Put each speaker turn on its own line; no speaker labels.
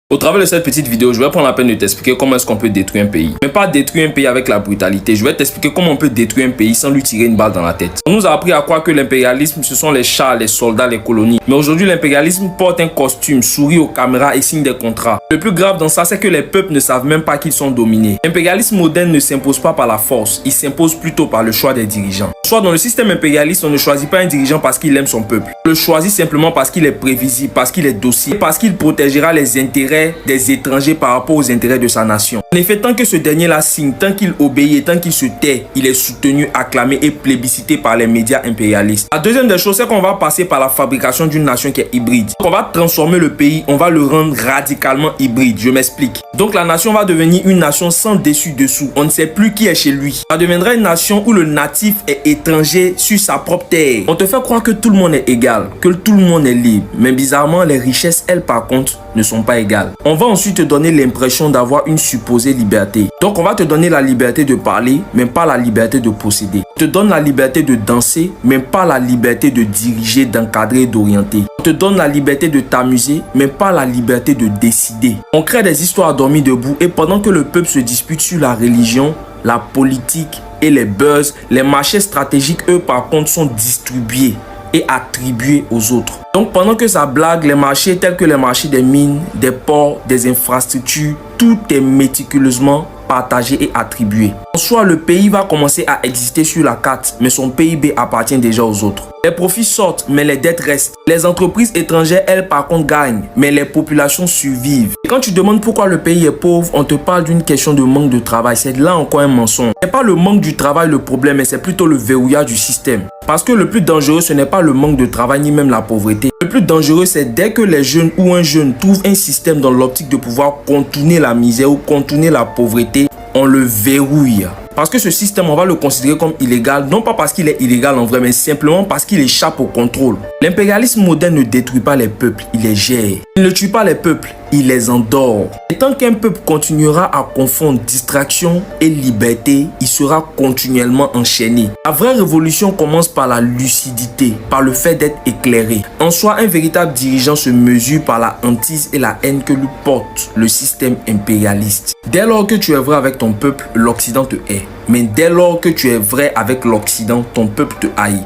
Au travers de cette petite vidéo, je vais prendre la peine de t'expliquer comment est-ce qu'on peut détruire un pays. Mais pas détruire un pays avec la brutalité. Je vais t'expliquer comment on peut détruire un pays sans lui tirer une balle dans la tête. On nous a appris à croire que l'impérialisme, ce sont les chars, les soldats, les colonies. Mais aujourd'hui, l'impérialisme porte un costume, sourit aux caméras et signe des contrats. Le plus grave dans ça, c'est que les peuples ne savent même pas qu'ils sont dominés. L'impérialisme moderne ne s'impose pas par la force, il s'impose plutôt par le choix des dirigeants. Soit dans le système impérialiste, on ne choisit pas un dirigeant parce qu'il aime son peuple. On le choisit simplement parce qu'il est prévisible, parce qu'il est docile, parce qu'il protégera les intérêts des étrangers par rapport aux intérêts de sa nation. En effet, tant que ce dernier-là signe, tant qu'il obéit, tant qu'il se tait, il est soutenu, acclamé et plébiscité par les médias impérialistes. La deuxième des choses, c'est qu'on va passer par la fabrication d'une nation qui est hybride. On va transformer le pays, on va le rendre radicalement hybride. Je m'explique. Donc la nation va devenir une nation sans dessus-dessous. On ne sait plus qui est chez lui. Ça deviendra une nation où le natif est étranger sur sa propre terre. On te fait croire que tout le monde est égal, que tout le monde est libre. Mais bizarrement, les richesses, elles par contre, ne sont pas égales. On va ensuite te donner l'impression d'avoir une supposée liberté. Donc on va te donner la liberté de parler, mais pas la liberté de posséder. On te donne la liberté de danser, mais pas la liberté de diriger, d'encadrer et d'orienter. On te donne la liberté de t'amuser, mais pas la liberté de décider. On crée des histoires dormies debout et pendant que le peuple se dispute sur la religion, la politique et les buzz, les marchés stratégiques, eux par contre, sont distribués et attribués aux autres. Donc pendant que ça blague, les marchés tels que les marchés des mines, des ports, des infrastructures, tout est méticuleusement partagé et attribué. En soi, le pays va commencer à exister sur la carte, mais son PIB appartient déjà aux autres. Les profits sortent, mais les dettes restent. Les entreprises étrangères, elles, par contre, gagnent, mais les populations survivent. Et quand tu demandes pourquoi le pays est pauvre, on te parle d'une question de manque de travail. C'est là encore un mensonge. Ce n'est pas le manque du travail le problème, mais c'est plutôt le verrouillage du système. Parce que le plus dangereux, ce n'est pas le manque de travail ni même la pauvreté. Le plus dangereux, c'est dès que les jeunes ou un jeune trouve un système dans l'optique de pouvoir contourner la misère ou contourner la pauvreté, on le verrouille. Parce que ce système, on va le considérer comme illégal, non pas parce qu'il est illégal en vrai, mais simplement parce qu'il échappe au contrôle. L'impérialisme moderne ne détruit pas les peuples, il les gère. Il ne tue pas les peuples, il les endort. Et tant qu'un peuple continuera à confondre distraction et liberté, il sera continuellement enchaîné. La vraie révolution commence par la lucidité, par le fait d'être éclairé. En soi, un véritable dirigeant se mesure par la hantise et la haine que lui porte le système impérialiste. Dès lors que tu es vrai avec ton peuple, l'Occident te hait. Mais dès lors que tu es vrai avec l'Occident, ton peuple te haït.